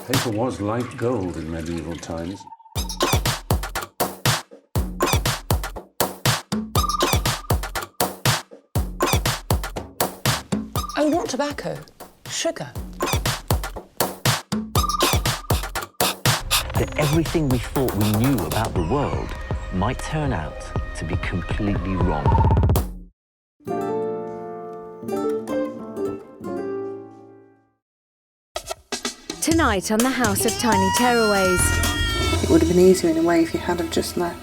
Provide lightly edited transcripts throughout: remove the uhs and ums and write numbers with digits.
Paper was like gold in medieval times. Oh, not tobacco. Sugar. That everything we thought we knew about the world might turn out to be completely wrong. Tonight on the House of Tiny Tearaways. It would have been easier in a way if you had have just left.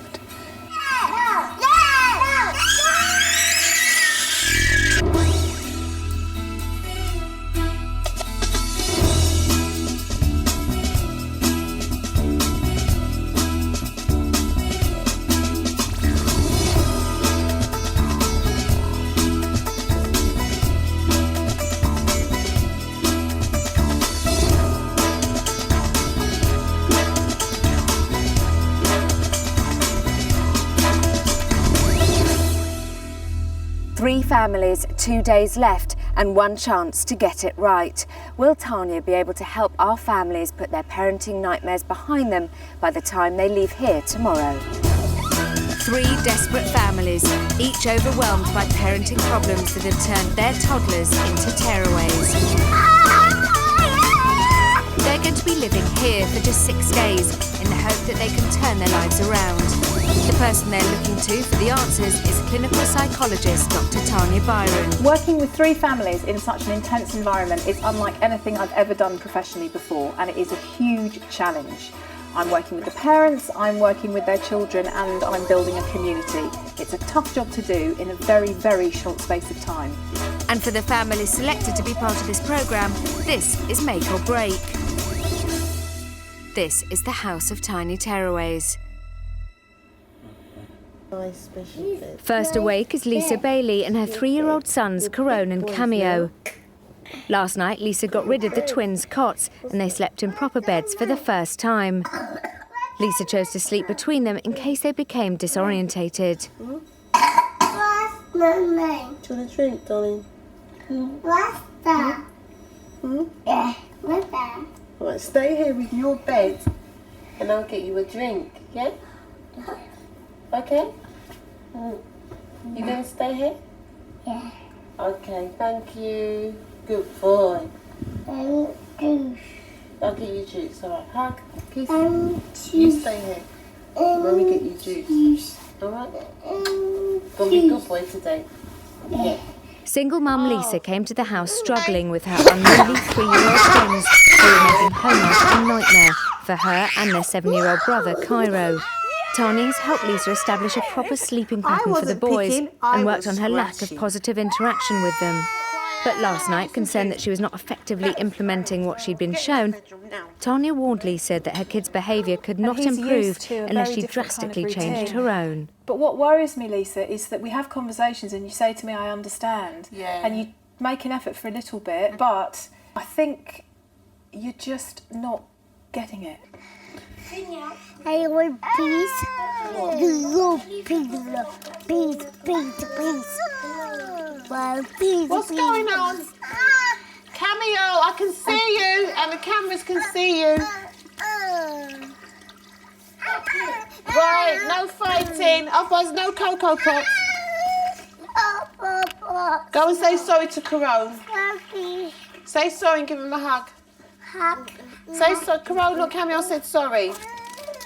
3 families, 2 days left and 1 chance to get it right. Will Tanya be able to help our families put their parenting nightmares behind them by the time they leave here tomorrow? 3 desperate families, each overwhelmed by parenting problems that have turned their toddlers into tearaways. They're going to be living here for just 6 days in the hope that they can turn their lives around. The person they're looking to for the answers is clinical psychologist Dr. Tanya Byron. Working with 3 families in such an intense environment is unlike anything I've ever done professionally before, and it is a huge challenge. I'm working with the parents, I'm working with their children, and I'm building a community. It's a tough job to do in a very, very short space of time. And for the families selected to be part of this programme, this is make or break. This is the House of Tiny Tearaways. First awake is Lisa Bailey and her 3-year-old sons, Corone and Cameo. Last night, Lisa got rid of the twins' cots and they slept in proper beds for the first time. Lisa chose to sleep between them in case they became disorientated. What's my name? Do you want a drink, darling? What's that? Yeah, what's that? All right, stay here with your bed and I'll get you a drink, yeah? Okay? You going to stay here? Yeah. Okay, thank you. Good boy. Thank you. I'll get you juice, all right? Hug, kiss. Thank You stay here. Mommy get you juice. All right? Gonna be a good boy today. Yeah. Single mum Lisa came to the house struggling with her unruly 3-year-old twins who were making homework a nightmare for her and their 7-year-old brother, Cairo. Tanya has helped Lisa establish a proper sleeping pattern for the boys and worked on her lack of positive interaction with them. But last night, concerned that she was not effectively implementing what she'd been shown, Tanya warned Lisa that her kids' behaviour could not improve unless she drastically changed her own. But what worries me, Lisa, is that we have conversations and you say to me, I understand, and you make an effort for a little bit, but I think you're just not getting it. I want peace. Peace. Well, peace. What's going on? Cameo, I can see you and the cameras can see you. Right, no fighting, otherwise no Cocoa Pops. Go and say sorry to Corone. Say sorry and give him a hug. Say sorry, Corone, look, Cameo said sorry.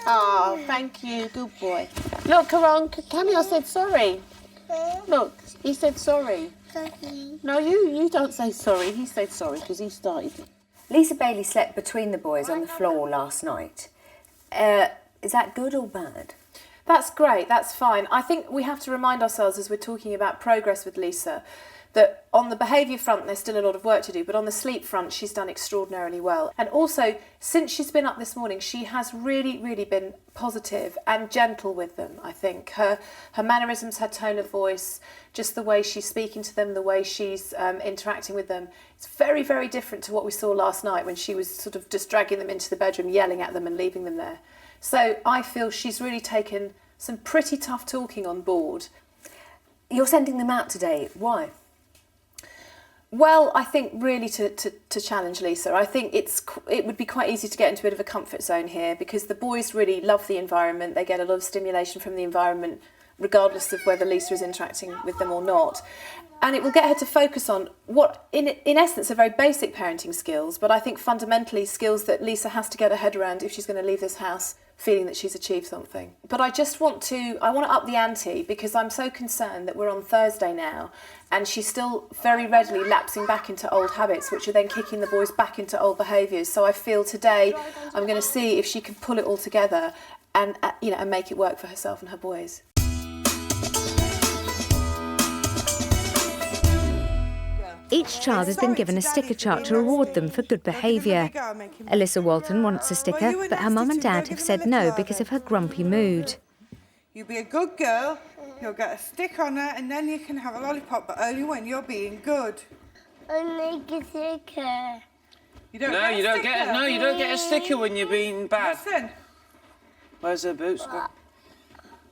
Oh, thank you, good boy. Look, Corone, Cameo said sorry. Look, he said sorry. No, you don't say sorry. He said sorry because he started. Lisa Bailey slept between the boys on the floor last night. Is that good or bad? That's great, that's fine. I think we have to remind ourselves as we're talking about progress with Lisa that on the behaviour front there's still a lot of work to do, but on the sleep front she's done extraordinarily well. And also, since she's been up this morning, she has really, really been positive and gentle with them, I think. Her mannerisms, her tone of voice, just the way she's speaking to them, the way she's interacting with them, it's very, very different to what we saw last night when she was sort of just dragging them into the bedroom, yelling at them and leaving them there. So I feel she's really taken some pretty tough talking on board. You're sending them out today. Why? Well, I think really to challenge Lisa. I think it would be quite easy to get into a bit of a comfort zone here because the boys really love the environment. They get a lot of stimulation from the environment, regardless of whether Lisa is interacting with them or not. And it will get her to focus on what, in essence, are very basic parenting skills, but I think fundamentally skills that Lisa has to get her head around if she's going to leave this house feeling that she's achieved something. But I want to up the ante because I'm so concerned that we're on Thursday now and she's still very readily lapsing back into old habits, which are then kicking the boys back into old behaviours. So I feel today I'm going to see if she can pull it all together and and make it work for herself and her boys. Each child has been given a sticker chart to reward them for good behaviour. Alyssa Walton wants a sticker, but her mum and dad have said no because of her grumpy mood. You be a good girl, you'll get a stick on her, and then you can have a lollipop, but only when you're being good. Only a sticker. You don't get a sticker when you're being bad. Listen. Where's her boots?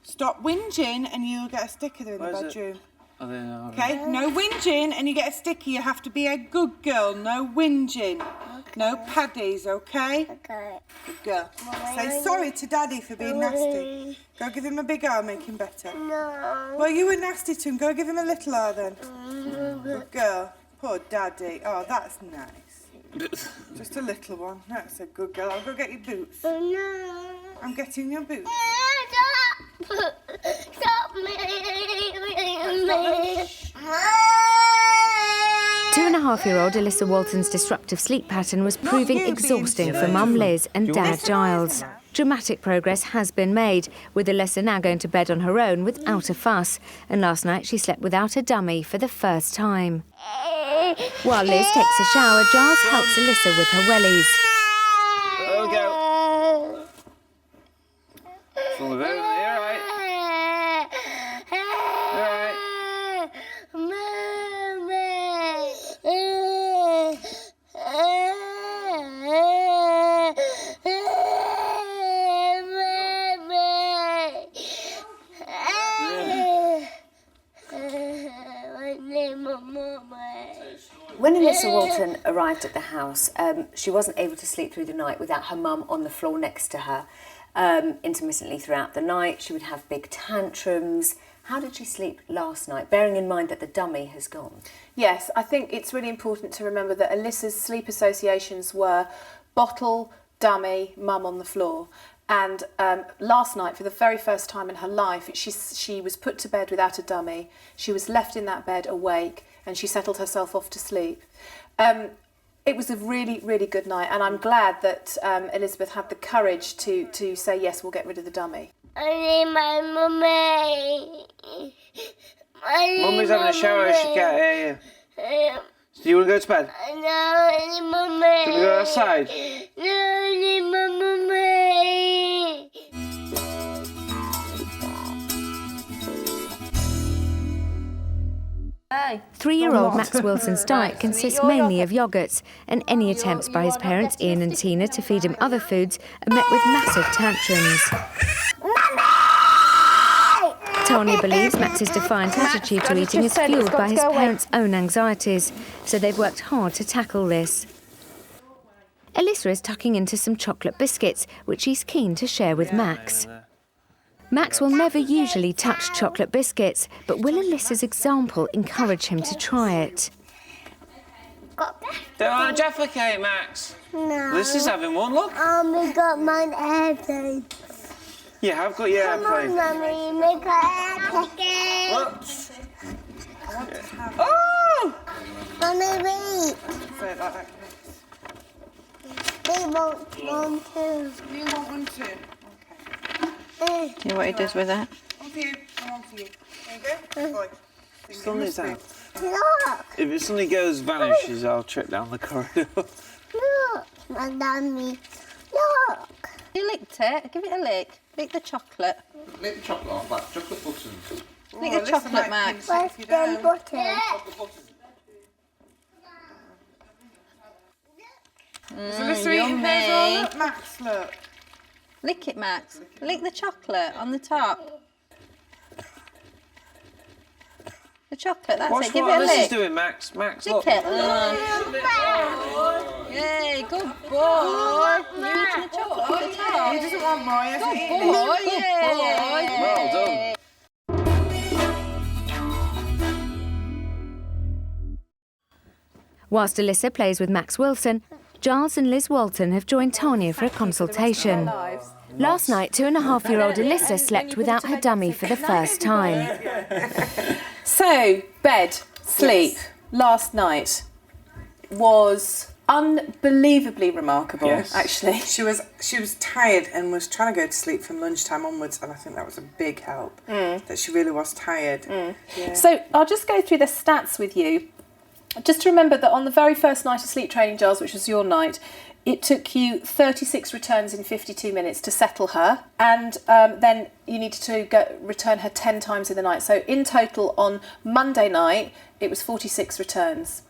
Stop whinging and you'll get a sticker in the bedroom. Oh, they know. Okay, no whinging and you get a sticker. You have to be a good girl, no whinging. Okay. No paddies, okay? Okay. Good girl. Say sorry to Daddy for being nasty. Go give him a big R, make him better. No. Well, you were nasty to him. Go give him a little R then. Good girl. Poor Daddy. Oh, that's nice. Just a little one. That's a good girl. I'll go get your boots. No. I'm getting your boots. Stop me. 2.5-year-old Alyssa Walton's disruptive sleep pattern was proving exhausting for Mum Liz and Dad Giles. Dramatic progress has been made, with Alyssa now going to bed on her own without a fuss, and last night she slept without a dummy for the first time. While Liz takes a shower, Giles helps Alyssa with her wellies. There we go. Full of it. You're all right. You're all right. When Alyssa Walton arrived at the house, she wasn't able to sleep through the night without her mum on the floor next to her. Intermittently throughout the night, she would have big tantrums. How did she sleep last night, bearing in mind that the dummy has gone? Yes, I think it's really important to remember that Alyssa's sleep associations were bottle, dummy, mum on the floor. And last night, for the very first time in her life, she was put to bed without a dummy. She was left in that bed awake, and she settled herself off to sleep. It was a really, really good night, and I'm glad that Elizabeth had the courage to say, yes, we'll get rid of the dummy. I need my mummy. Mummy's having a shower, she can't hear you. Do you want to go to bed? No, I need mummy. Do you want to go outside? No, I need my mummy. 3-year-old Max Wilson's diet consists mainly of yogurts, and any attempts by his parents, Ian and Tina, to feed him other foods are met with massive tantrums. Tanya believes Max's defiant attitude to eating is fuelled by his parents' own anxieties, so they've worked hard to tackle this. Alyssa is tucking into some chocolate biscuits, which he's keen to share with Max. Max will never usually touch chocolate biscuits, but will Alyssa's example encourage him to try it? Don't want a Jaffa cake, Max. No. Alyssa's having one, look. We got mine airplane. Yeah, I've got your airplane. Come on, Mummy, make an airplane. Look. Oh! Mummy, wait. Say it like that. They want one too. You want one too? You know what he does with that? One for you, and one for you. There you go. Boy. Sunny's out. Look. If it suddenly goes vanishes, I'll trip down the corridor. Look, my dummy. Look. You licked it. Give it a lick. Lick the chocolate. Lick the chocolate off, like chocolate buttons. Lick the chocolate, Max. Where's the button? Alyssa eating hers all. Look, Max, look. Lick it, Max. Lick the chocolate on the top. The chocolate, that's Watch it. Give what it a Alyssa's lick. doing, Max. Max, Lick look. it. Yay, good boy. You're eating the chocolate at the top. He doesn't want more. He hasn't Good eaten boy, it. yay. Well done. Whilst Alyssa plays with Max Wilson, Giles and Liz Walton have joined Tanya for a consultation. Last night, 2.5-year-old Alyssa slept without her dummy for the first time. So, bed, sleep, last night was unbelievably remarkable, actually. She was tired and was trying to go to sleep from lunchtime onwards, and I think that was a big help, that she really was tired. Yeah. So I'll just go through the stats with you. Just to remember that on the very first night of sleep training, Giles, which was your night, it took you 36 returns in 52 minutes to settle her, and then you needed to return her 10 times in the night. So in total on Monday night, it was 46 returns.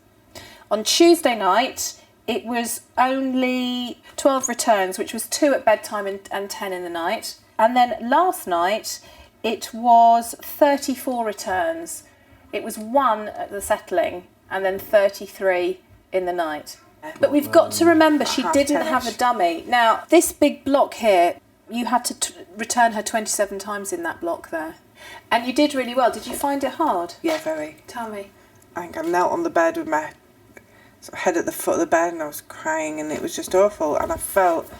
On Tuesday night, it was only 12 returns, which was 2 at bedtime and 10 in the night. And then last night, it was 34 returns. It was 1 at the settling and then 33 in the night. But we've got to remember she didn't have a dummy. Now, this big block here, you had to return her 27 times in that block there. And you did really well. Did you find it hard? Yeah, very. Tell me. I think I knelt on the bed with my head at the foot of the bed and I was crying and it was just awful and I felt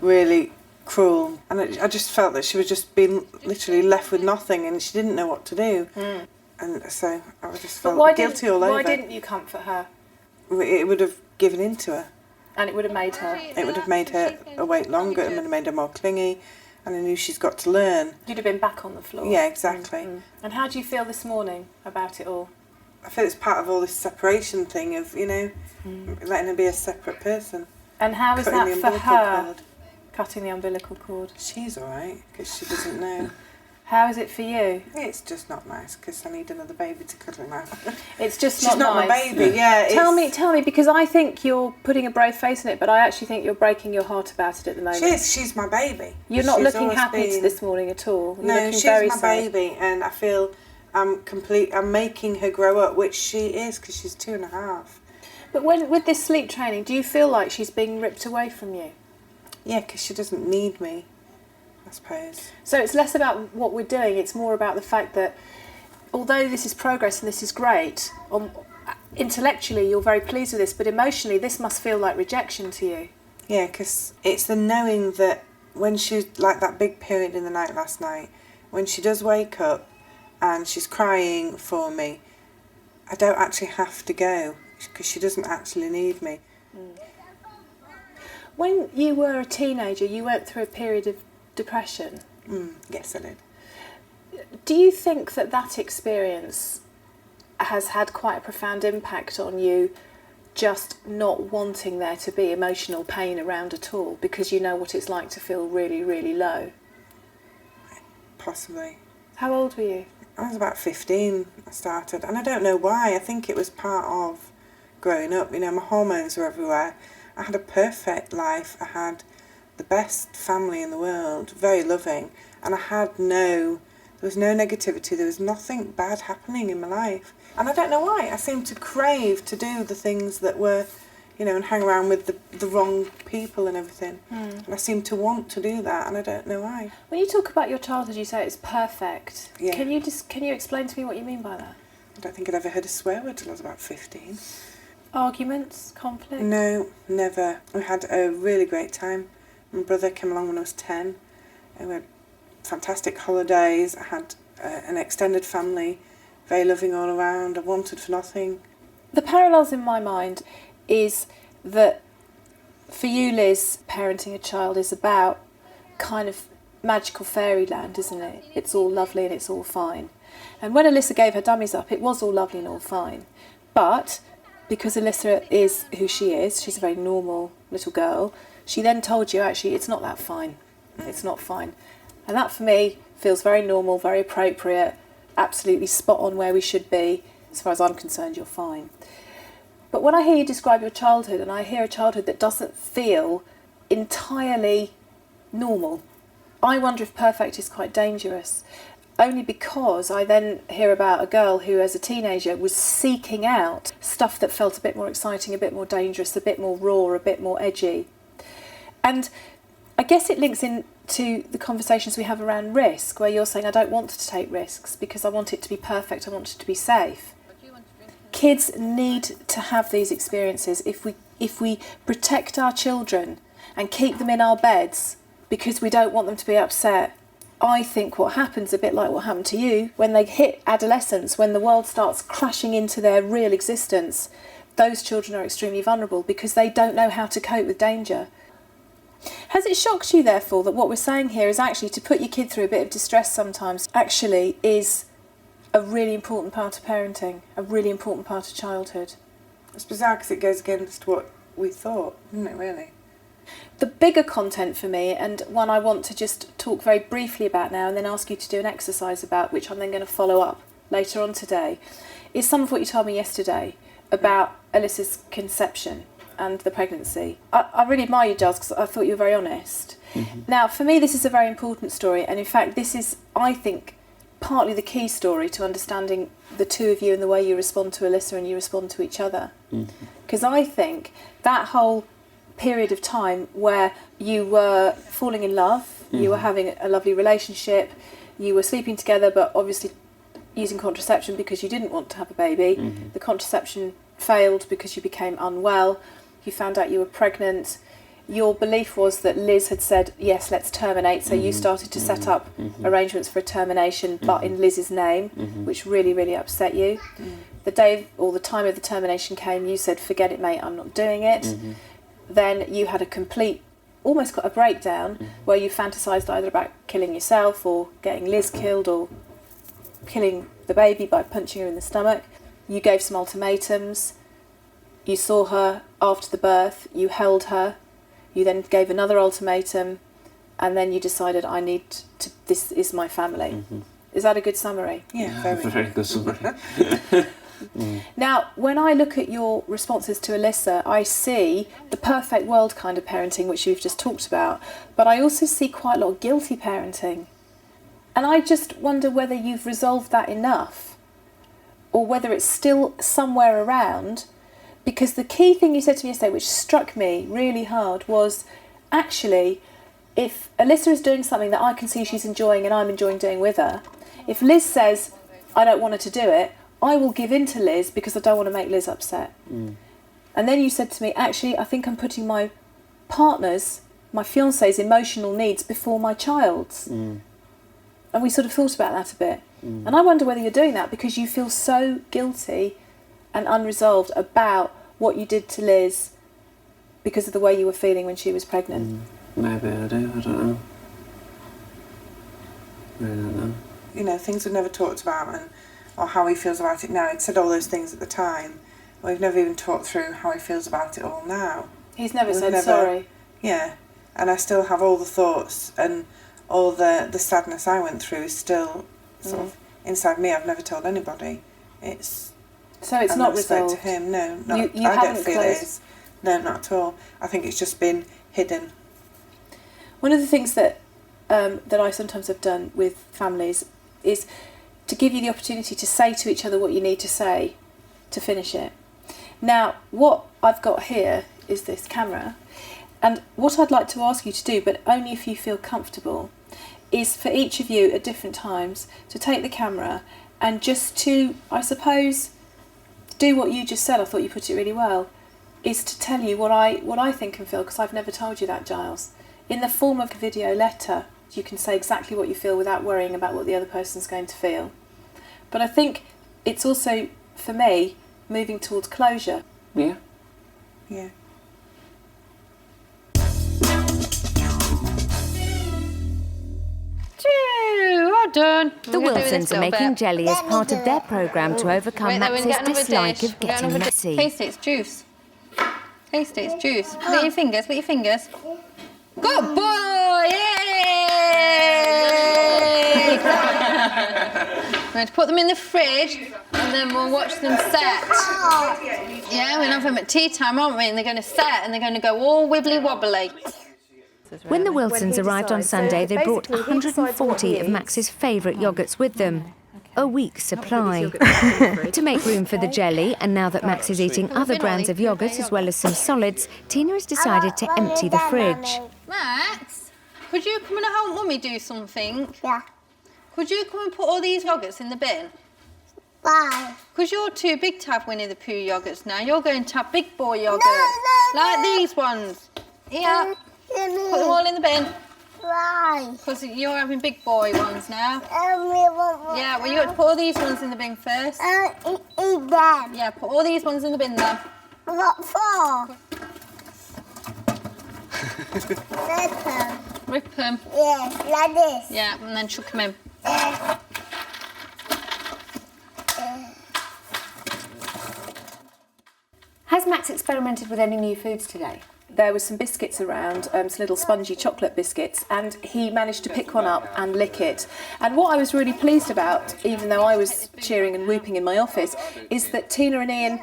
really cruel and I just felt that she was just being literally left with nothing and she didn't know what to do. And so I just felt guilty all over. Why didn't you comfort her? It would have given in to her. And it would have made her? It would have made her awake longer, it would have made her more clingy, and I knew she's got to learn. You'd have been back on the floor. Yeah, exactly. And how do you feel this morning about it all? I feel it's part of all this separation thing of, you know, letting her be a separate person. And how is that for her, cutting the umbilical cord? She's all right, because she doesn't know. How is it for you? It's just not nice, because I need another baby to cuddle now. It's just She's not nice. my baby, yeah. Tell me, because I think you're putting a brave face on it, but I actually think you're breaking your heart about it at the moment. She's my baby. You're not looking happy this morning at all. You're looking she's very my sad. baby, and I feel I'm making her grow up, which she is, because she's 2.5. But with this sleep training, do you feel like she's being ripped away from you? Yeah, because she doesn't need me, I suppose. So it's less about what we're doing, it's more about the fact that although this is progress and this is great, intellectually you're very pleased with this, but emotionally this must feel like rejection to you. Yeah, because it's the knowing that when she's like that big period in the night last night, when she does wake up and she's crying for me, I don't actually have to go because she doesn't actually need me. When you were a teenager, you went through a period of depression. Yes, I did. Do you think that experience has had quite a profound impact on you, just not wanting there to be emotional pain around at all because you know what it's like to feel really, really low? Possibly. How old were you? I was about 15 I started, and I don't know why. I think it was part of growing up. You know, my hormones were everywhere. I had a perfect life. I had the best family in the world, very loving, and there was no negativity, there was nothing bad happening in my life. And I don't know why. I seemed to crave to do the things that were, you know, and hang around with the wrong people and everything. And I seemed to want to do that, and I don't know why. When you talk about your childhood, you say it's perfect. Yeah. Can you explain to me what you mean by that? I don't think I'd ever heard a swear word till I was about 15. Arguments? Conflict? No, never. We had a really great time. My brother came along when I was 10. And we had fantastic holidays. I had an extended family, very loving all around. I wanted for nothing. The parallels in my mind is that for you, Liz, parenting a child is about kind of magical fairyland, isn't it? It's all lovely and it's all fine. And when Alyssa gave her dummies up, it was all lovely and all fine. But because Alyssa is who she is, she's a very normal little girl, she then told you, actually, it's not that fine. It's not fine. And that, for me, feels very normal, very appropriate, absolutely spot on where we should be. As far as I'm concerned, you're fine. But when I hear you describe your childhood, and I hear a childhood that doesn't feel entirely normal, I wonder if perfect is quite dangerous. only because I then hear about a girl who as a teenager was seeking out stuff that felt a bit more exciting, a bit more dangerous, a bit more raw, a bit more edgy. And I guess it links in to the conversations we have around risk, where you're saying I don't want to take risks because I want it to be perfect, I want it to be safe. Kids need to have these experiences. If we protect our children and keep them in our beds because we don't want them to be upset, I think what happens, a bit like what happened to you, when they hit adolescence, when the world starts crashing into their real existence, those children are extremely vulnerable because they don't know how to cope with danger. Has it shocked you, therefore, that what we're saying here is actually to put your kid through a bit of distress sometimes actually is a really important part of parenting, a really important part of childhood? It's bizarre because it goes against what we thought, isn't it, really? The bigger content for me, and one I want to just talk very briefly about now and then ask you to do an exercise about, which I'm then going to follow up later on today, is some of what you told me yesterday about Alyssa's conception and the pregnancy. I really admire you, Giles, because I thought you were very honest. Mm-hmm. Now, for me, this is a very important story, and in fact, this is, I think, partly the key story to understanding the two of you and the way you respond to Alyssa and you respond to each other. Because I think that whole period of time where you were falling in love, you were having a lovely relationship, you were sleeping together but obviously using contraception because you didn't want to have a baby, the contraception failed because you became unwell, you found out you were pregnant, your belief was that Liz had said, yes, let's terminate, so you started to set up arrangements for a termination but in Liz's name, which really, really upset you. The day or the time of the termination came, you said, forget it, mate, I'm not doing it. Then you had a complete, almost got a breakdown, where you fantasised either about killing yourself or getting Liz killed or killing the baby by punching her in the stomach. You gave some ultimatums. You saw her after the birth, you held her, you then gave another ultimatum, and then you decided, I need to, this is my family. Is that a good summary? Yeah, very good summary. Now, when I look at your responses to Alyssa, I see the perfect world kind of parenting, which you've just talked about, but I also see quite a lot of guilty parenting. And I just wonder whether you've resolved that enough, or whether it's still somewhere around, because the key thing you said to me yesterday, which struck me really hard, was actually, if Alyssa is doing something that I can see she's enjoying and I'm enjoying doing with her, if Liz says, I don't want her to do it, I will give in to Liz because I don't want to make Liz upset. And then you said to me, actually, I think I'm putting my partner's, my fiancé's emotional needs before my child's. And we sort of thought about that a bit. And I wonder whether you're doing that because you feel so guilty and unresolved about what you did to Liz because of the way you were feeling when she was pregnant. Maybe I do, I don't know. I don't know. You know, things we've never talked about or how he feels about it now. He'd said all those things at the time. We've never even talked through how he feels about it all now. He's never said sorry. Yeah, and I still have all the thoughts and all the sadness I went through is still sort of inside me. I've never told anybody. So it's not resolved? To him, no. Not, you I don't feel closed. it is. No, not at all. I think it's just been hidden. One of the things that I sometimes have done with families is to give you the opportunity to say to each other what you need to say to finish it. Now, what I've got here is this camera, and what I'd like to ask you to do, but only if you feel comfortable, is for each of you at different times to take the camera and just to, I suppose, do what you just said. I thought you put it really well, is to tell you what I think and feel, because I've never told you that, Giles. In the form of a video letter, you can say exactly what you feel without worrying about what the other person's going to feel. But I think it's also, for me, moving towards closure. Yeah. Yeah. Well done. The Wilsons are making jelly as part of their programme to overcome Max's dislike of getting messy. Taste it, it's juice. Taste it, it's juice. Look at your fingers, look at your fingers. Good boy! Yay! We're going to put them in the fridge and then we'll watch them set. Yeah, we're going to have them at tea time, aren't we? And they're going to set and they're going to go all wibbly wobbly. When the Wilsons arrived on Sunday, they brought 140 of Max's favourite yoghurts with them. A week's supply. To make room for the jelly, and now that Max is eating other brands of yoghurt as well as some solids, Tina has decided to empty the fridge. Max, could you come and help Mummy do something? Yeah. Could you come and put all these yoghurts in the bin? Why? Because you're too big to have Winnie the Pooh yoghurts now. You're going to have big boy yoghurts. No. Like these ones. Yeah. Put them all in the bin. Why? Because you're having big boy ones now. Yeah, Yeah, well, you have to put all these ones in the bin first. Eat them. Yeah, put all these ones in the bin then. What for? Rip them. Rip them. Yeah, like this. Yeah, and then chuck them in. Has Max experimented with any new foods today? There was some biscuits around, some little spongy chocolate biscuits, and he managed to pick one up and lick it. And what I was really pleased about, even though I was cheering and whooping in my office, is that Tina and Ian,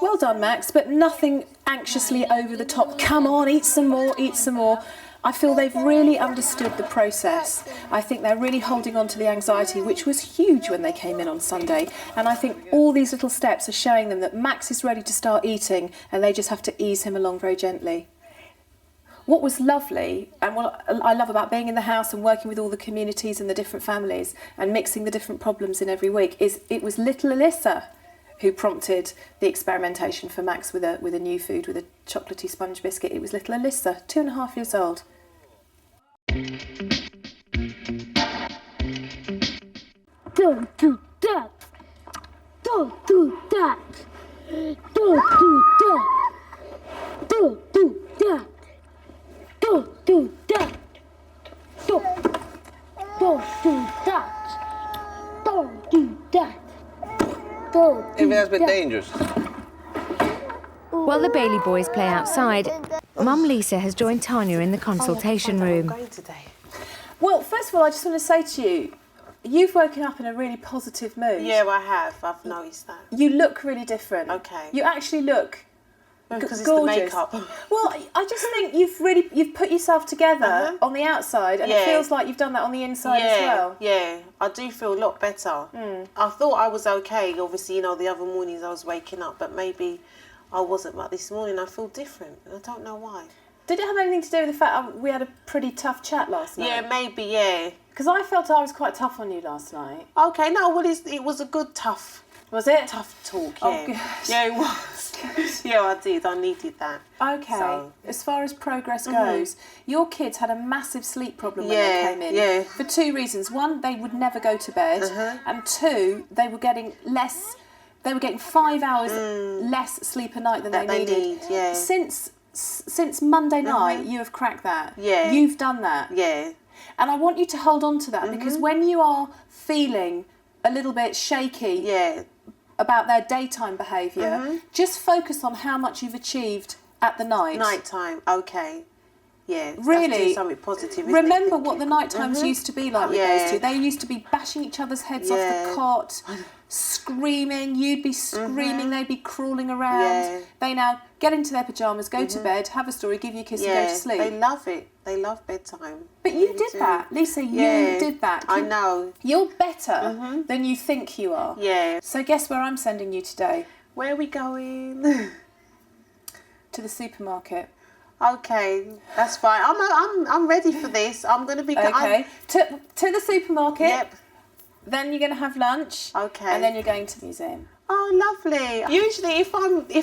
well done Max, but nothing anxiously over the top. Come on, eat some more, eat some more. I feel they've really understood the process. I think they're really holding on to the anxiety, which was huge when they came in on Sunday. And I think all these little steps are showing them that Max is ready to start eating, and they just have to ease him along very gently. What was lovely, and what I love about being in the house and working with all the communities and the different families and mixing the different problems in every week, is it was little Alyssa who prompted the experimentation for Max with a new food, with a chocolatey sponge biscuit. It was little Alyssa, 2.5 years old. Don't do that. Don't do that. Don't do that. Don't do that. Don't do that. Don't do that. Don't do that. Don't If that's a bit dangerous. While the Bailey boys play outside, Mum Lisa has joined Tanya in the consultation room. Well, first of all, I just want to say to you, you've woken up in a really positive mood. Yeah, I have. I've noticed that. You look really different. Okay. You actually look Because it's gorgeous. the makeup. Well, I just think you've put yourself together on the outside, and it feels like you've done that on the inside as well. Yeah, I do feel a lot better. I thought I was okay. Obviously, the other mornings I was waking up, but maybe I wasn't. But this morning I feel different, and I don't know why. Did it have anything to do with the fact that we had a pretty tough chat last night? Yeah, maybe, yeah. Because I felt I was quite tough on you last night. Okay, no, well, it was a good tough. Was it? Tough talk, yeah. Oh, good. Yeah, it was. Yeah, I did. I needed that. Okay. So. As far as progress goes, your kids had a massive sleep problem when they came in. Yeah. For two reasons. One, they would never go to bed. And two, they were getting 5 hours less sleep a night than they needed. Yeah. Since Monday night, you have cracked that. Yeah. You've done that. Yeah. And I want you to hold on to that, because when you are feeling a little bit shaky about their daytime behaviour, just focus on how much you've achieved at the night. Nighttime, okay. Yeah, really, that's doing something positive, isn't remember it? what the night times used to be like with those two. They used to be bashing each other's heads off the cot, screaming. You'd be screaming, they'd be crawling around. Yeah. They now get into their pyjamas, go to bed, have a story, give you a kiss and go to sleep. They love it. They love bedtime. But you did that, Lisa, you did that. I know. You're better than you think you are. Yeah. So guess where I'm sending you today? Where are we going? To the supermarket. Okay, that's fine. I'm ready for this. I'm going to be... Okay, to the supermarket. Yep. Then you're going to have lunch. Okay. And then you're going to the museum. Oh, lovely. Usually if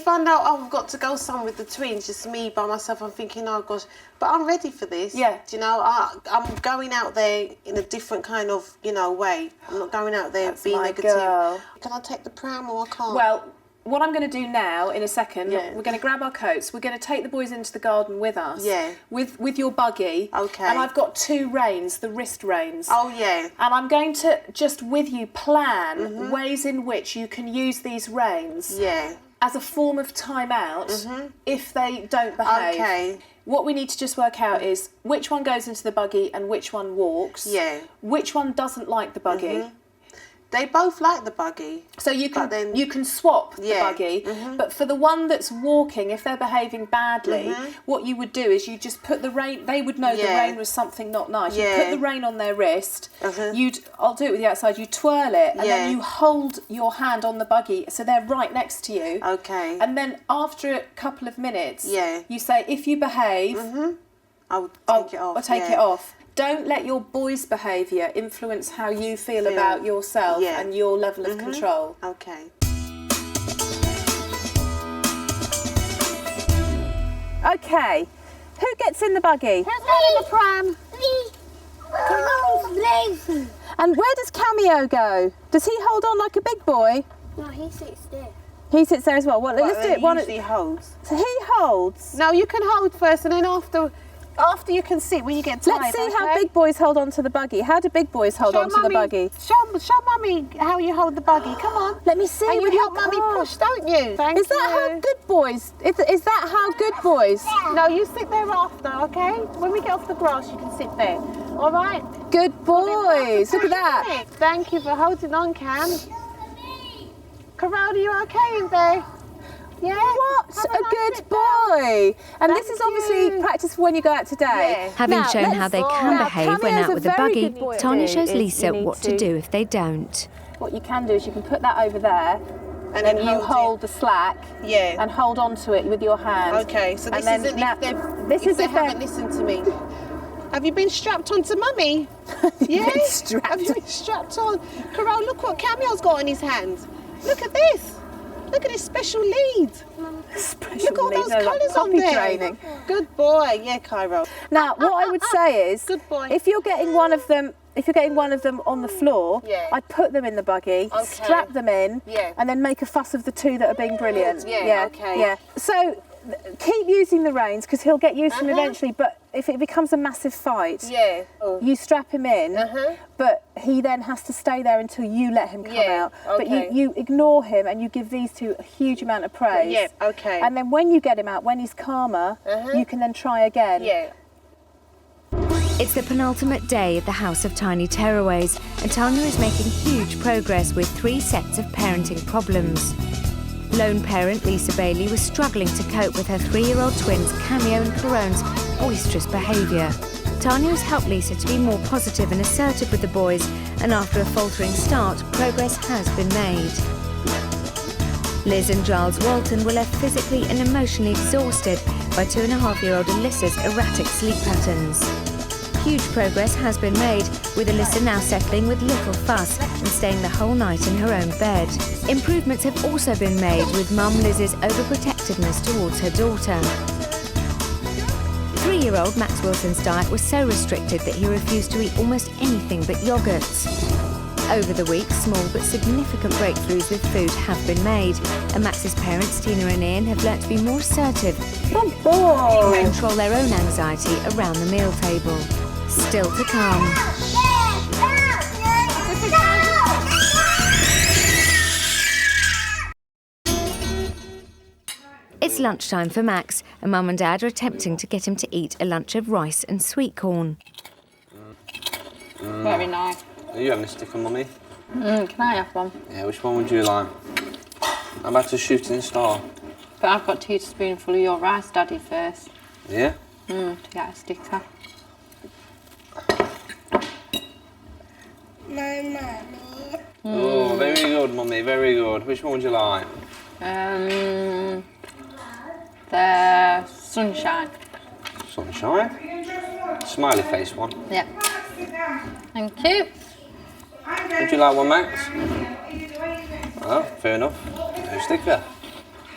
I know I've got to go somewhere with the twins, just me by myself, I'm thinking, oh gosh, but I'm ready for this. Yeah. Do you know, I'm going out there in a different kind of, way. I'm not going out there being negative. Girl. Can I take the pram or I can't? Well, what I'm going to do now, in a second, Yeah. we're going to grab our coats. We're going to take the boys into the garden with us. Yeah. With your buggy. Okay. And I've got 2 reins, the wrist reins. Oh, yeah. And I'm going to, just with you, plan ways in which you can use these reins as a form of time-out if they don't behave. Okay. What we need to just work out is which one goes into the buggy and which one walks. Yeah. Which one doesn't like the buggy. They both like the buggy. So you can swap the buggy, but for the one that's walking, if they're behaving badly, what you would do is you just put the rein. They would know the rein was something not nice. You put the rein on their wrist. I'll do it with the outside. You twirl it, and then you hold your hand on the buggy, so they're right next to you. Okay. And then after a couple of minutes, you say, if you behave, I'll take it off. I'll take it off. Don't let your boy's behaviour influence how you feel about yourself and your level of control. Okay. Okay. Who gets in the buggy? Who's in the pram? Me. Caro's lazy. And where does Cameo go? Does he hold on like a big boy? No, he sits there. He sits there as well. Well, let's do it. He holds. So he holds. No, you can hold first, and then after you can sit when you get tired. Let's see how big boys hold on to the buggy. How do big boys hold on to the buggy? Show Mummy how you hold the buggy. Come on. Let me see. And you help Mummy push, don't you? Is that how good boys? Is that how good boys? No, you sit there after, okay? When we get off the grass, you can sit there. All right? Good boys. Look at that. Thank you for holding on, Cam. Carol, are you okay in there? Yeah. What a good boy! And this is obviously practice for when you go out today. Having shown how they can behave when Cameo's out with the a very buggy, good boy. Tanya Is shows you Lisa need what to do if they don't. What you can do is you can put that over there, and then you hold the slack, and hold on to it with your hand. Okay, so this isn't if they haven't listened to me. Have you been strapped onto Mummy? Yes. Have you been strapped on? Carol, look what Cameo's got in his hands. Look at this. Look at his special lead. Look at all those colours on there. Training. Good boy. Yeah, Cairo. Now, what I would say is, good boy. If you're getting one of them on the floor, I'd put them in the buggy, strap them in, and then make a fuss of the two that are being brilliant. Okay. So keep using the reins because he'll get used to them eventually. But if it becomes a massive fight, you strap him in, but he then has to stay there until you let him come out. But you ignore him and you give these two a huge amount of praise. Yeah, okay. And then when you get him out, when he's calmer, you can then try again. Yeah. It's the penultimate day at the House of Tiny Tearaways, and Tanya is making huge progress with 3 sets of parenting problems. Lone parent Lisa Bailey was struggling to cope with her 3-year-old twins Cameo and Carone's boisterous behaviour. Tanya has helped Lisa to be more positive and assertive with the boys, and after a faltering start, progress has been made. Liz and Giles Walton were left physically and emotionally exhausted by 2.5-year-old Alyssa's erratic sleep patterns. Huge progress has been made, with Alyssa now settling with little fuss and staying the whole night in her own bed. Improvements have also been made with Mum Liz's overprotectiveness towards her daughter. 3-year-old Max Wilson's diet was so restricted that he refused to eat almost anything but yoghurts. Over the week, small but significant breakthroughs with food have been made, and Max's parents, Tina and Ian, have learnt to be more assertive and control their own anxiety around the meal table. Still to come. It's lunchtime for Max, and Mum and Dad are attempting to get him to eat a lunch of rice and sweet corn. Very nice. Are you having a stick on, Mummy? Can I have one? Yeah, which one would you like? I'm about to shooting star. But I've got to eat a spoonful of your rice, Daddy, first. Yeah? To get a sticker. No, Mummy. Oh, very good, Mummy, very good. Which one would you like? The sunshine. Sunshine? Smiley face one. Yeah. Thank you. Would you like one, Max? Oh, fair enough. No sticker.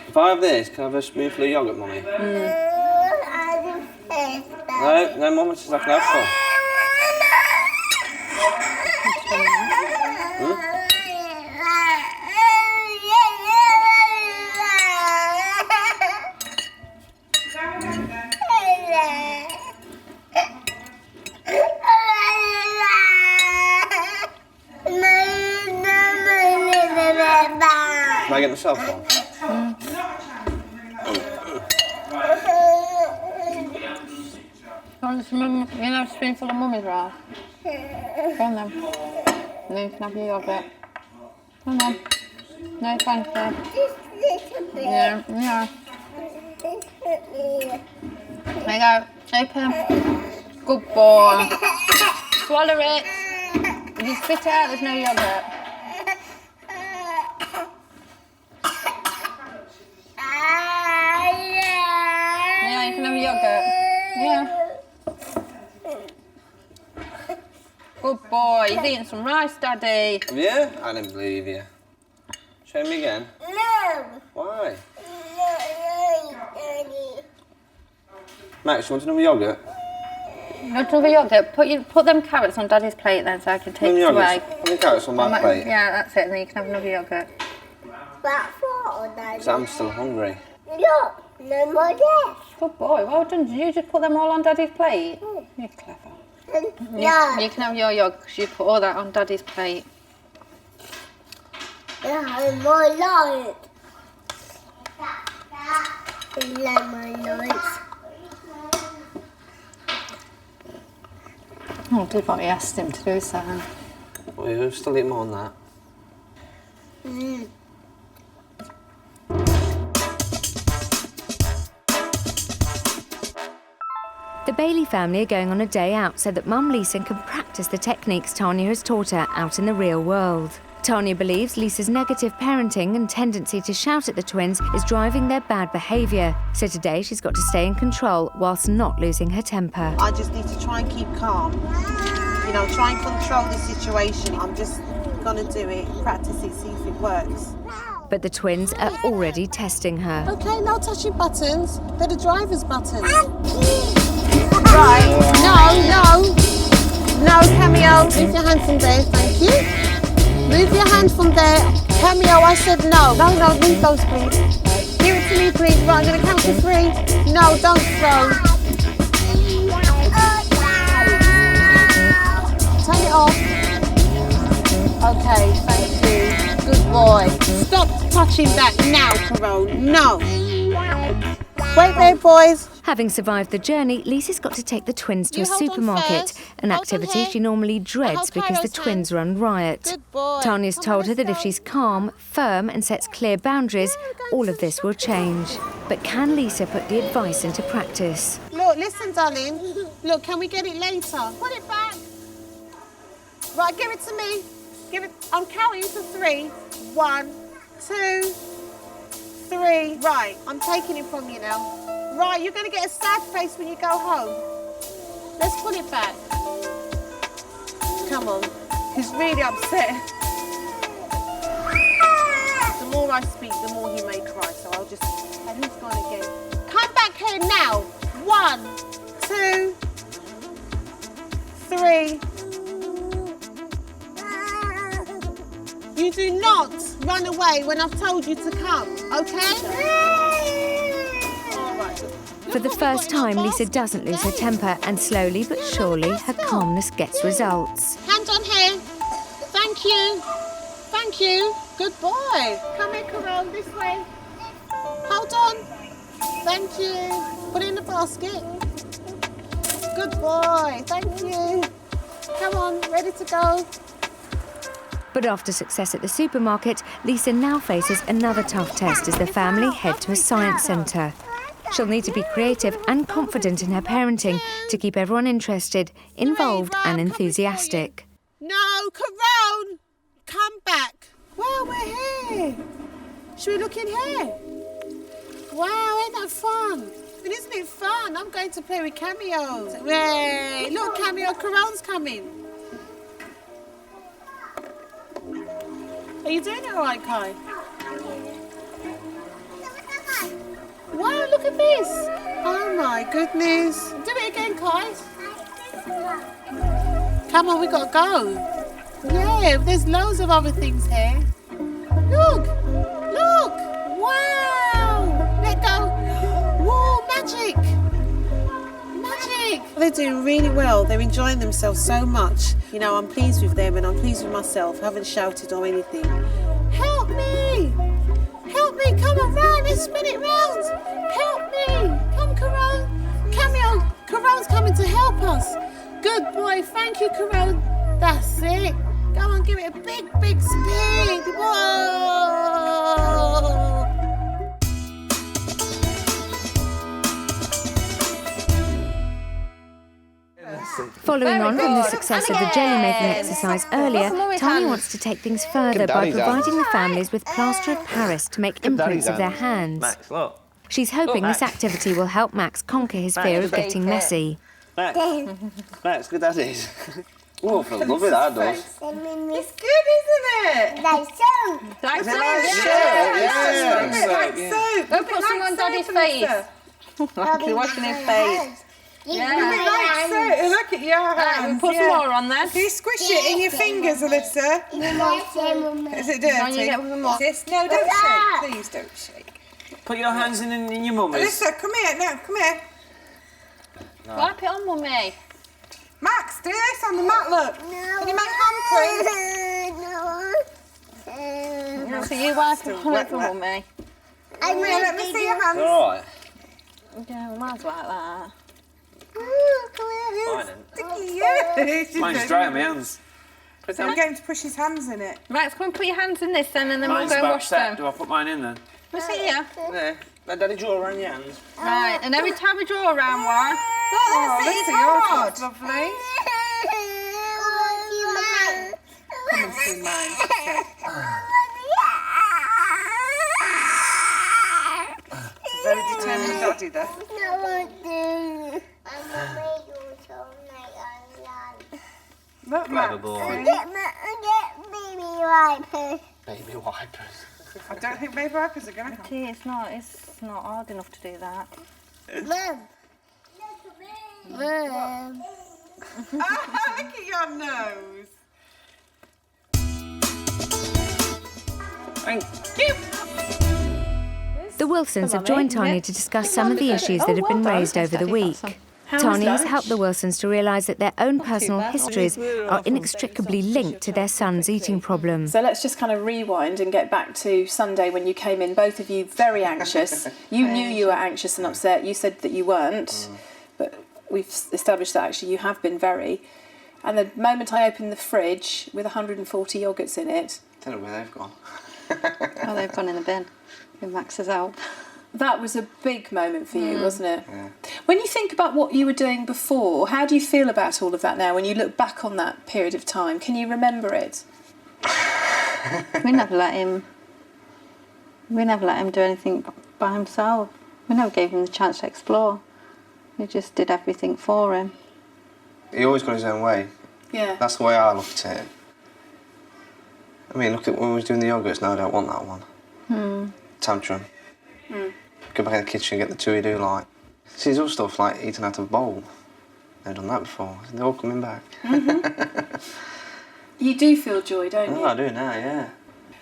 If I have this, can I have a spoonful of yoghurt, Mummy? No, Mum says I can have some. Can I get myself one? You know, a spoonful of Mummy's rice. Go on then. And then you can have your yoghurt. Come on. No, thank you. Yeah, yeah. There you go. Open. Good boy. Swallow it. If you spit it out, there's no yogurt. Yeah, you can have yogurt. Yeah. Good boy. He's eating some rice, Daddy. Yeah? I didn't believe you. Show me again. No. Why? No. Max, you want another yogurt? You want another yogurt? Put them carrots on Daddy's plate then so I can take it away. Put the carrots on my plate. Yeah, that's it. And then you can have another yogurt. That's what, Daddy. Because I'm still hungry. Look, no more there. Good boy. Well done. Did you just put them all on Daddy's plate? You're clever. Yeah. You can have your yogurt because you put all that on Daddy's plate. Yeah, more light. Lemon lights. Oh, I did what we asked him to do, so. Well, you'll still eat more than that. The Bailey family are going on a day out so that Mum Lisa can practice the techniques Tanya has taught her out in the real world. Tanya believes Lisa's negative parenting and tendency to shout at the twins is driving their bad behaviour. So today she's got to stay in control whilst not losing her temper. I just need to try and keep calm. You know, try and control the situation. I'm just going to do it, practice it, see if it works. But the twins are already testing her. Okay, no touching buttons. They're the driver's buttons. Right. No, Cameo. Move your hand from there, thank you. Move your hand from there. Cameo, I said no. No, leave those, please. Give it to me, please. Right, I'm going to count to 3. No, don't throw. Turn it off. Okay, thank you. Good boy. Stop touching that now, Carole. No. Wait there, boys. Having survived the journey, Lisa's got to take the twins to a hold on supermarket, first. an Hold on activity here. she normally dreads Hold because the Cairo's twins hand. run riot. Good boy. Tanya's Come on, told her let's that if go. she's calm, firm and sets clear boundaries, all of this will change. But can Lisa put the advice into practice? Look, listen, darling. Look, can we get it later? Put it back. Right, give it to me. Give it. I'm counting to 3. 1, 2, 3. Right, I'm taking it from you now. Right, you're going to get a sad face when you go home. Let's put it back. Come on. He's really upset. The more I speak, the more he may cry. So I'll just... And he's gone again. Come back here now. 1, 2, 3. You do not run away when I've told you to come, okay? All right. For the first time, Lisa doesn't lose her temper, and slowly but surely her calmness gets results. Hand on here. Thank you. Thank you. Good boy. Come here, Carole, this way. Hold on. Thank you. Put it in the basket. Good boy. Thank you. Come on, ready to go. But after success at the supermarket, Lisa now faces another tough test as the family head to a science centre. She'll need to be creative and confident in her parenting to keep everyone interested, involved and enthusiastic. No, Carole, come back. Well, we're here. Should we look in here? Wow, ain't that fun? And isn't it fun? I'm going to play with Cameo. Hey, look, Cameo, Carole's coming. Are you doing it all right, Kai? Wow, look at this. Oh, my goodness. Do it again, Kai. Come on, we got to go. Yeah, there's loads of other things here. Look. Wow. Let go. Whoa, magic. They're doing really well. They're enjoying themselves so much. You know, I'm pleased with them and I'm pleased with myself. I haven't shouted or anything. Help me! Help me! Come on, round. Let's spin it round. Help me! Come, Carole. Cameo. Carole's coming to help us. Good boy. Thank you, Carole. That's it. Go on, give it a big, big spin. Whoa! Following on from the success of the jelly-making exercise earlier, Tanya wants to take things further by providing the families with plaster of Paris to make imprints of their hands. Max, look. She's hoping this activity will help Max conquer his fear of getting messy. Max, Max, good that is. Oh, I feel lovely that does. It's good, isn't it? Like soap. Like Is it soap, like yeah. Like soap. Go put some on Daddy's face. Like he's washing his face. Like soap. Look at your hands. Put some more on there. Can you squish it in your fingers, Alyssa? Is it dirty? Can you get some more? Yes. No, don't shake. Please don't shake. Put your hands in your mummy's. Alyssa, come here. No, come here. No. Wipe it on, Mummy. Max, do this on the mat, look. Can you make handprints? So you wipe it on it for Mummy. Come here, let me see your hands. All right. Yeah, we might as well like that. Mine isn't. Mine's dry on my hands. So I'm going to push his hands in it. Right, come and put your hands in this then, and then Mine's we'll go and about wash set. them. Do I put mine in then? We'll see here. Yeah. Let Daddy draw around your hands. Right, and every time we draw around one, Oh, Alyssa, yours looks lovely. Come and see mine. Very determined daddy there. Look, Max. Clever boy. Baby wipers. I don't think baby wipers are going to help. it's not hard enough to do that. Look at your nose. Thank you. The Wilsons have joined Tanya to discuss some of the issues that have been raised over the week. Tanya has helped the Wilsons to realise that their own personal histories are inextricably linked to their son's eating problem. So let's just kind of rewind and get back to Sunday when you came in, both of you very anxious. You knew you were anxious and upset. You said that you weren't, but we've established that actually you have been very. And the moment I opened the fridge with 140 yoghurts in it... I don't know where they've gone. Oh, they've gone in the bin with Max's help. That was a big moment for you, wasn't it? Yeah. When you think about what you were doing before, how do you feel about all of that now when you look back on that period of time? Can you remember it? We never let him do anything by himself. We never gave him the chance to explore. We just did everything for him. He always got his own way. Yeah. That's the way I looked at it. I mean, look at when we was doing the yogurts. No, I don't want that one. Tantrum. Go back in the kitchen and get the two do like. See, there's all stuff like eating out of a bowl. They've done that before. They're all coming back. You do feel joy, don't you? Oh, I do now, yeah.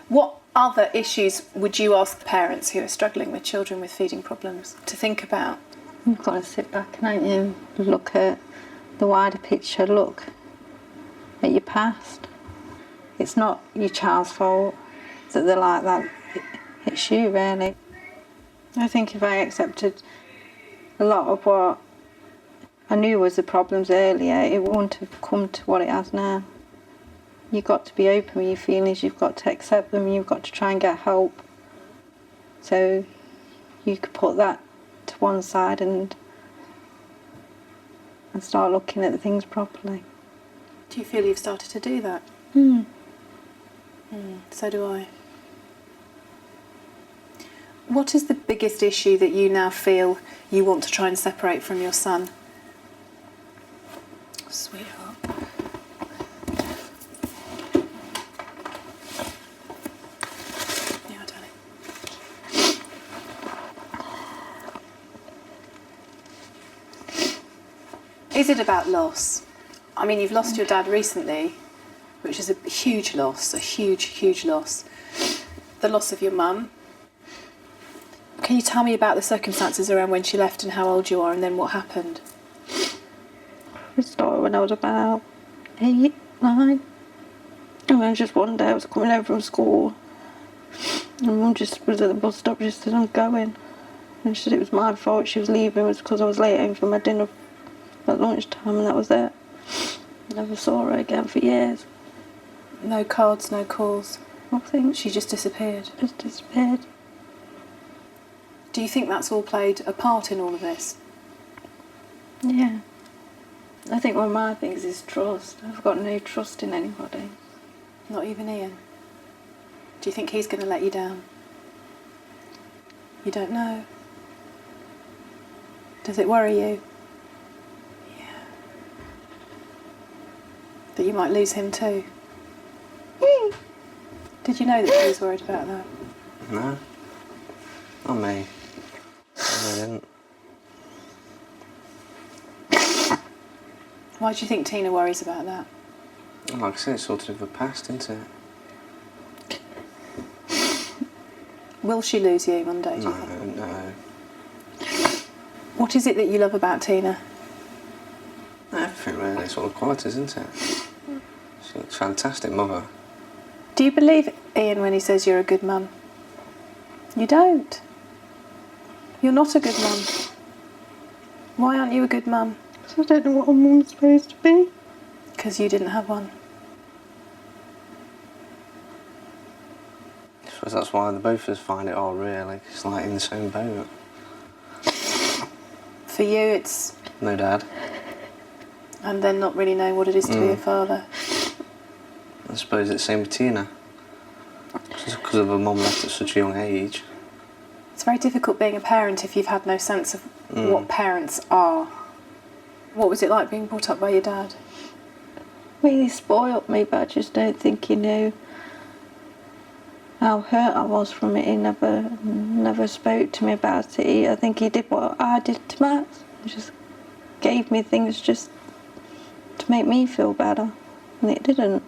What other issues would you ask parents who are struggling with children with feeding problems to think about? You've got to sit back and ain't you? Look at the wider picture, look at your past. It's not your child's fault that they're like that. It's you, really. I think if I accepted a lot of what I knew was the problems earlier, it wouldn't have come to what it has now. You've got to be open with your feelings, you've got to accept them, you've got to try and get help. So you could put that to one side and start looking at the things properly. Do you feel you've started to do that? So do I. What is the biggest issue that you now feel you want to try and separate from your son? Sweetheart. Yeah, darling. Is it about loss? I mean, you've lost your dad recently, which is a huge loss, a huge, huge loss. The loss of your mum. Can you tell me about the circumstances around when she left and how old you are and then what happened? It started when I was about 8, 9. And then just one day I was coming home from school and Mum just was at the bus stop, she said, I'm going. And she said it was my fault, she was leaving, it was because I was late home for my dinner at lunchtime and that was it. Never saw her again for years. No cards, no calls. Nothing. She just disappeared. Just disappeared. Do you think that's all played a part in all of this? Yeah. I think one of my things is trust. I've got no trust in anybody. Not even Ian? Do you think he's going to let you down? You don't know? Does it worry you? Yeah. That you might lose him too? Did you know that he was worried about that? No. Not me. I didn't. Why do you think Tina worries about that? Like I said, it's sort of a past, isn't it? Will she lose you one day, do you think? No. What is it that you love about Tina? Everything really, sort of qualities, isn't it? She's a fantastic mother. Do you believe Ian when he says you're a good mum? You don't. You're not a good mum. Why aren't you a good mum? I don't know what a mum's supposed to be. Because you didn't have one. I suppose that's why the both of us find it hard, really. It's like in the same boat. For you, it's... No dad. And then not really know what it is to be a father. I suppose it's the same with Tina. Just because of her mum left at such a young age. It's very difficult being a parent if you've had no sense of what parents are. What was it like being brought up by your dad? Really spoilt me, but I just don't think he knew how hurt I was from it. He never spoke to me about it. I think he did what I did to Max. He just gave me things just to make me feel better, and it didn't.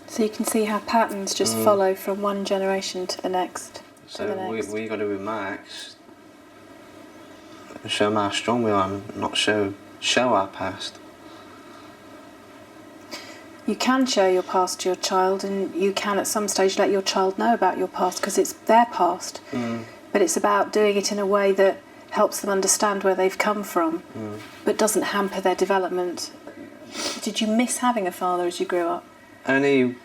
So you can see how patterns just follow from one generation to the next. So we got to be Max, show him how strong we are, and not show our past. You can show your past to your child, and you can at some stage let your child know about your past because it's their past. But it's about doing it in a way that helps them understand where they've come from, but doesn't hamper their development. Did you miss having a father as you grew up? Only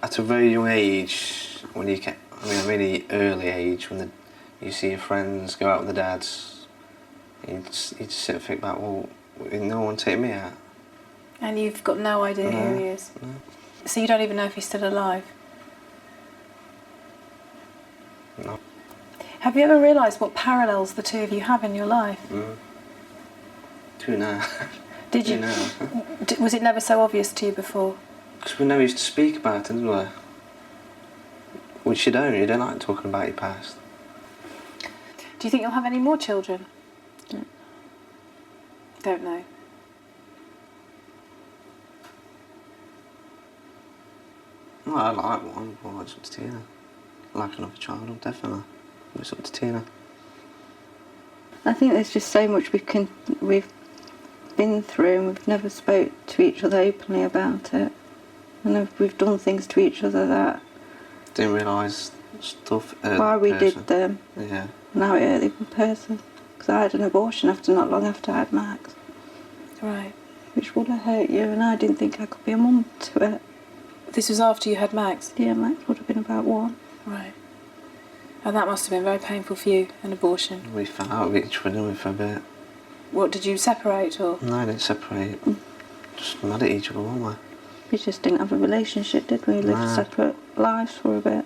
at a very young age, when you get, a really early age, when you see your friends go out with the dads, you just sit and think about, well, no one take me out. And you've got no idea who he is? No. So you don't even know if he's still alive? No. Have you ever realised what parallels the two of you have in your life? Do now. Did you? Now. Was it never so obvious to you before? Because we never used to speak about it, didn't we? Which you don't like talking about your past. Do you think you'll have any more children? No. Don't know. Well, I like one, but it's up to Tina. I like another child, definitely. But it's up to Tina. I think there's just so much we've been through, and we've never spoke to each other openly about it. And we've done things to each other that... Didn't realise stuff why we did them. Yeah. Now it hurt the other person. Because I had an abortion not long after I had Max. Right. Which would have hurt you, and I didn't think I could be a mum to it. This was after you had Max? Yeah, Max would have been about 1. Right. And that must have been very painful for you, an abortion. We fell out with each other for a bit. What, did you separate or...? No, I didn't separate. Just mad at each other, weren't we? We just didn't have a relationship, did we? We lived separate lives for a bit.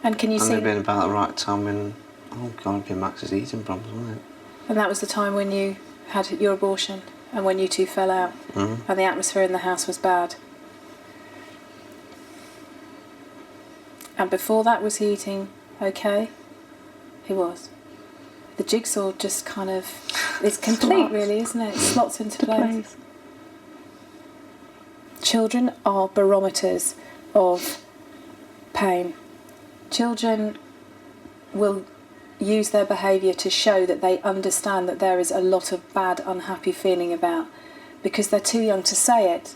And can you see... And it'd been about the right time when, oh God, it'd been Max's eating problems, wasn't it? And that was the time when you had your abortion and when you two fell out and the atmosphere in the house was bad. And before that, was he eating okay? He was. The jigsaw just kind of... It's complete, really, isn't it? It slots into place. Children are barometers of pain. Children will use their behaviour to show that they understand that there is a lot of bad, unhappy feeling about, because they're too young to say it.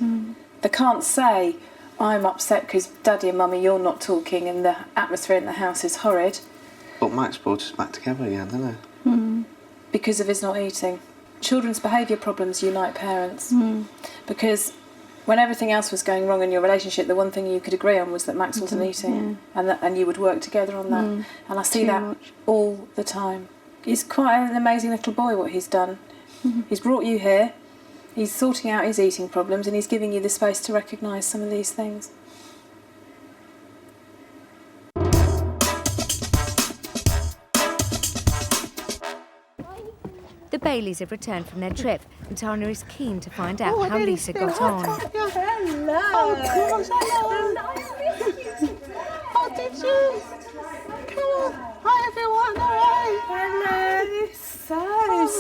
They can't say, I'm upset because Daddy and Mummy, you're not talking and the atmosphere in the house is horrid. But Max brought us back together again, didn't he? Because of his not eating. Children's behaviour problems unite parents. Because when everything else was going wrong in your relationship, the one thing you could agree on was that Max wasn't eating, and you would work together on that. And I see that all the time. He's quite an amazing little boy, what he's done. He's brought you here, he's sorting out his eating problems, and he's giving you the space to recognise some of these things. The Baileys have returned from their trip, and Tanya is keen to find out how Lisa got on. Hello. Oh, gosh, hello. Oh, did you? Come on. Hi, everyone. All right. Hello.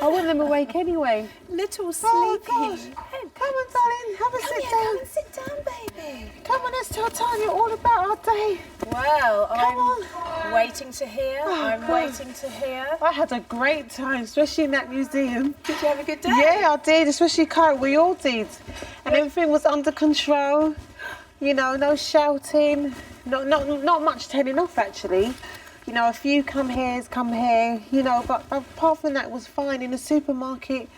I want them awake anyway. Little sleepy. Oh, gosh. Come on, darling. Have a sit down. Come and sit down, baby. Come on, let's tell Tanya all about our day. Well, I'm waiting to hear. Waiting to hear. I had a great time, especially in that museum. Did you have a good day? Yeah, I did, especially Kyle. We all did. And everything was under control. You know, no shouting. Not much telling off, actually. You know, a few come here, you know, but apart from that, it was fine. In the supermarket, it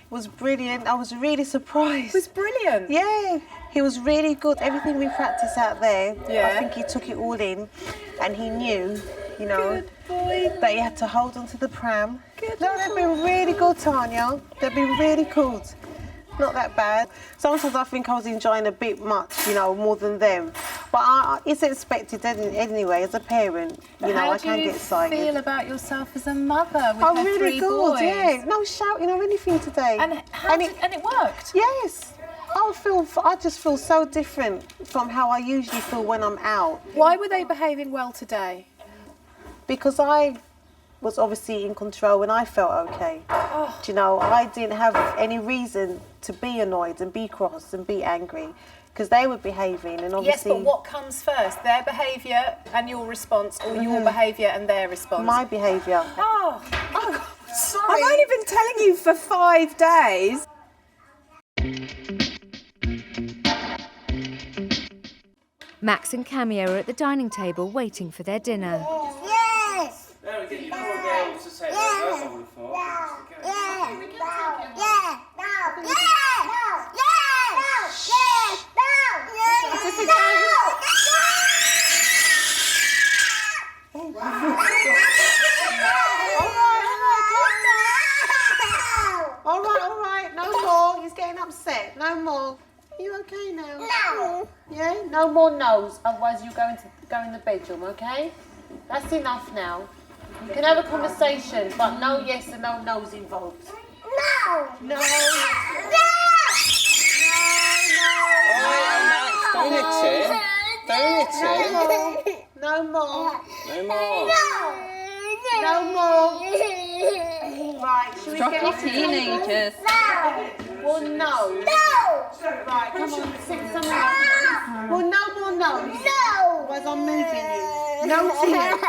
was brilliant. I was really surprised. It was brilliant? Yeah, he was really good. Everything we practiced out there, I think he took it all in, and he knew, you know, that he had to hold on to the pram. They've been really good, Tanya. They've been really good. Not that bad. Sometimes I think I was enjoying a bit much, you know, more than them. But it's expected anyway, as a parent. You know, I can get excited. How do you feel about yourself as a mother with her really three good, boys? Yeah. No shouting or anything today. And it worked? Yes. I just feel so different from how I usually feel when I'm out. Why were they behaving well today? Because I was obviously in control and I felt okay. Oh. Do you know, I didn't have any reason to be annoyed and be cross and be angry because they were behaving and obviously... Yes, but what comes first? Their behaviour and your response, or your behaviour and their response? My behaviour. Oh, sorry. I've only been telling you for 5 days. Max and Cameo are at the dining table waiting for their dinner. Yes! There we go, you probably be able to say that, I would have thought. All right, no more. He's getting upset. No more. Are you okay now? No. Yeah? No more no's, otherwise you're going to go in the bedroom, okay? That's enough now. You can have a conversation, but no yes and no no's involved. No. No. No. Don't hit it. Don't hit it. No more. No more. No more. Right, should we get off the teenagers. Well, no. No. Right, come on, sit somewhere. Well, no more no's. No. Otherwise I'm moving you. No tears.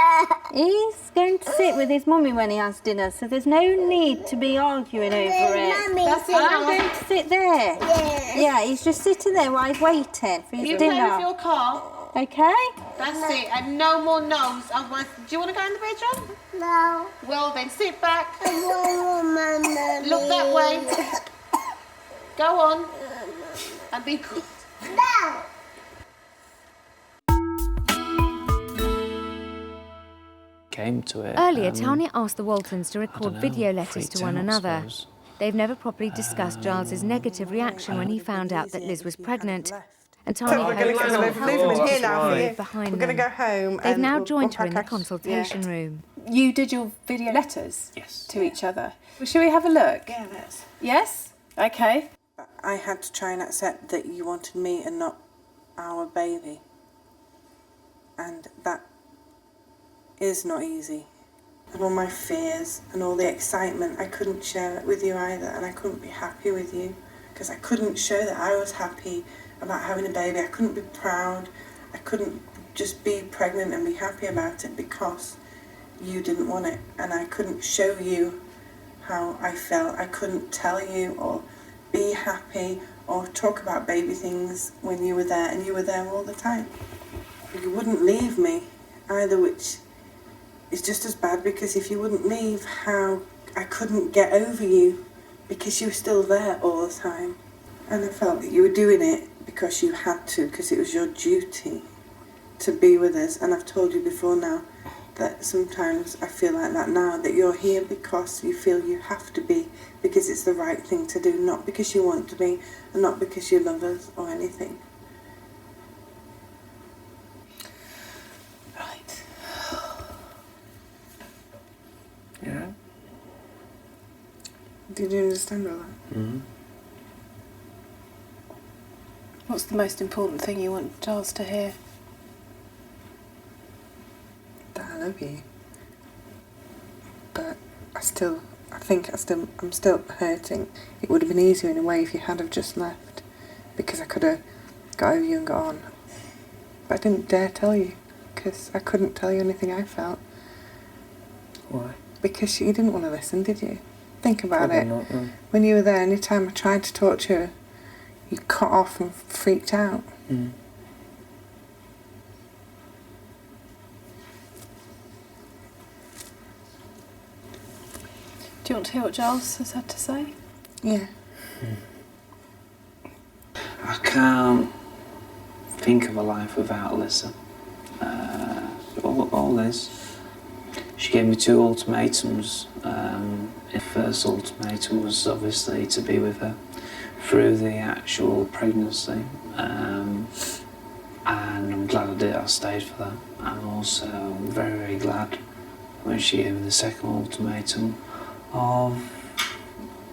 He's going to sit with his mummy when he has dinner, so there's no need to be arguing over it. Mummy. That's it. I'm going to sit there. Yes. Yeah, he's just sitting there while he's waiting for his You play with dinner. your car. Okay? That's it, and no more no's. Otherwise, do you want to go in the bedroom? No. Well, then sit back. Mama. Look that way. Go on. And be good. No. Came to it. Earlier, Tanya asked the Waltons to record know, video letters freaked to one out, I another. suppose. They've never properly discussed Giles's negative reaction when he found out that Liz was pregnant. And Tanya We're going hopes to it will leave help him in to here now for you. behind We're going to them. go home. They've and now we'll joined her in the unpack our- consultation room. You did your video letters Yes. to each other. Well, shall we have a look? Yeah, let's. Yes? Okay. I had to try and accept that you wanted me and not our baby. And that is not easy. And all my fears and all the excitement, I couldn't share it with you either, and I couldn't be happy with you because I couldn't show that I was happy about having a baby. I couldn't be proud. I couldn't just be pregnant and be happy about it because you didn't want it, and I couldn't show you how I felt. I couldn't tell you or be happy or talk about baby things when you were there, and you were there all the time. You wouldn't leave me either, which is just as bad, because if you wouldn't leave, how I couldn't get over you because you were still there all the time. And I felt that you were doing it because you had to, because it was your duty to be with us. And I've told you before now that sometimes I feel like that now, that you're here because you feel you have to be, because it's the right thing to do, not because you want to be, and not because you love us or anything. Right. Yeah. Did you understand all that? Mm-hmm. What's the most important thing you want Giles to hear? That I love you. But I'm still hurting. It would have been easier in a way if you had have just left, because I could have got over you and got on. But I didn't dare tell you, because I couldn't tell you anything I felt. Why? Because you didn't want to listen, did you? Think about Probably it. not, no. When you were there, any time I tried to talk to you, you cut off and freaked out. Mm. Do you want to hear what Giles has had to say? Yeah. I can't think of a life without Alyssa. All this. She gave me 2 ultimatums. The first ultimatum was obviously to be with her through the actual pregnancy. And I'm glad I did. I stayed for that. I'm also very, very glad when she gave me the second ultimatum of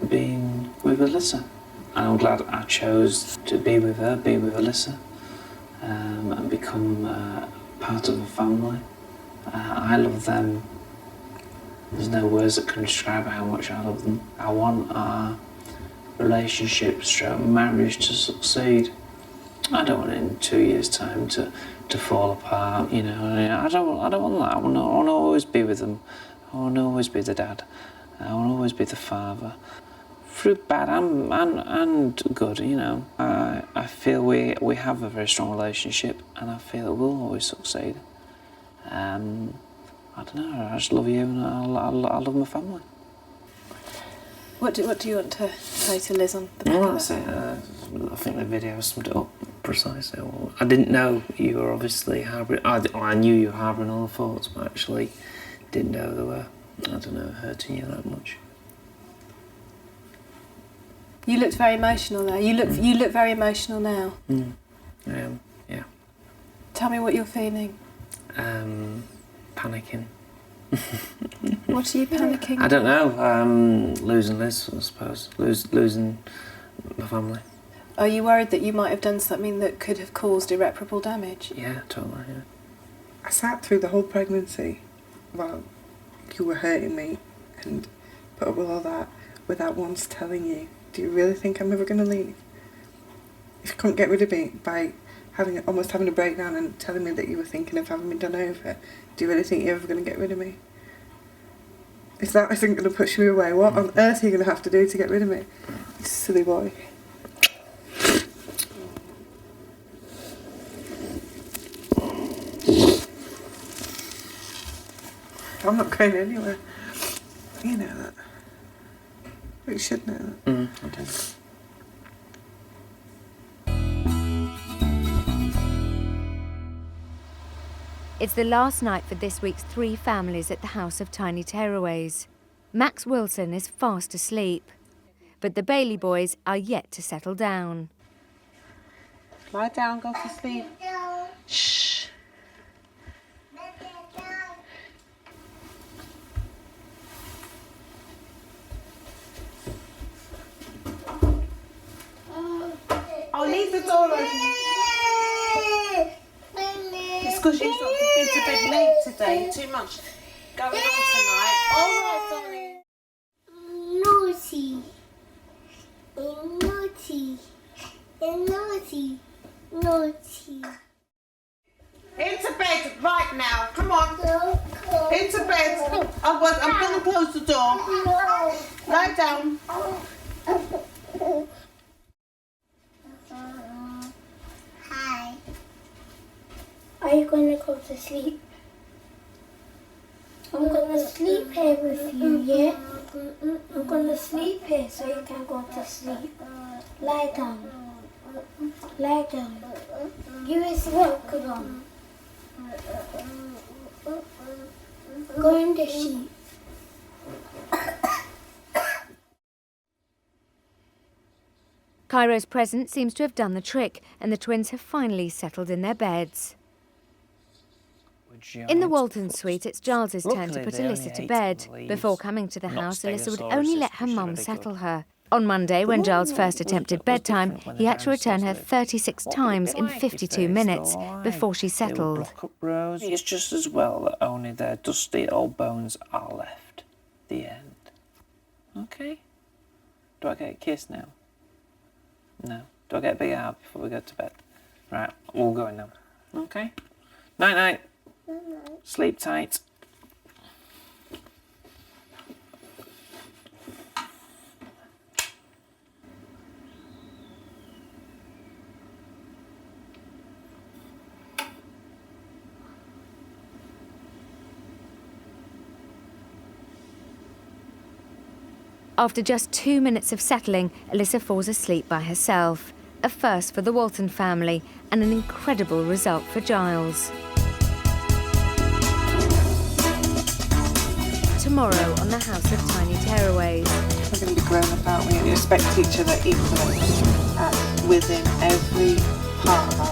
being with Alyssa. And I'm glad I chose to be with her, be with Alyssa, and become part of a family. I love them. There's no words that can describe how much I love them. I want our relationship, marriage to succeed. I don't want it in 2 years' time to fall apart, you know. I don't want that. I want to always be with them. I want to always be the dad. I want to always be the father. Through bad and good, you know. I feel we have a very strong relationship, and I feel it will always succeed. I don't know, I just love you, and I love my family. What do you want to say to Liz on the back Well, of that's that? it. I think the video summed it up precisely. I didn't know you were obviously harbouring... I knew you were harbouring all the thoughts, but actually didn't know they were, I don't know, hurting you that much. You looked very emotional there. You look very emotional now. Mm. I am, yeah. Tell me what you're feeling. Panicking. What are you panicking? I don't know. Losing Liz, I suppose. Losing my family. Are you worried that you might have done something that could have caused irreparable damage? Yeah, totally, yeah. I sat through the whole pregnancy while you were hurting me and put up with all that without once telling you. Do you really think I'm ever going to leave? If you couldn't get rid of me by almost having a breakdown and telling me that you were thinking of having me done over, do you really think you're ever going to get rid of me? If that isn't going to push me away, what on earth are you going to have to do to get rid of me? You silly boy. I'm not going anywhere. You know that. But you should know that. Okay. It's the last night for this week's 3 families at the House of Tiny Tearaways. Max Wilson is fast asleep, but the Bailey boys are yet to settle down. Lie down, go to sleep. Shh. I'll leave the door open. It's because you've been to bed late today. Too much going on tonight. All right, darling. Naughty. Naughty. Naughty. Naughty. Into bed right now. Come on. Into bed. I'm going to close the door. Lie down. Hi. Are you going to go to sleep? I'm going to sleep here with you, yeah? I'm going to sleep here so you can go to sleep. Lie down. Lie down. Give us milk, come on. Go in the sheet. Cairo's presence seems to have done the trick, and the twins have finally settled in their beds. In the Walton suite, it's Giles's turn to put Alyssa to bed. Before coming to the house, Alyssa would only let her mum settle her. On Monday, when Giles first attempted bedtime, he had to return her 36 times in 52 minutes before she settled. It's just as well that only their dusty old bones are left. The end. Okay? Do I get a kiss now? No. Do I get a big hug before we go to bed? Right, all going now. Okay? Night-night. Sleep tight. After just 2 minutes of settling, Alyssa falls asleep by herself. A first for the Walton family and an incredible result for Giles. Tomorrow on the House of Tiny Tearaways. We're going to be grown up, aren't we? And respect each other equally within every part of our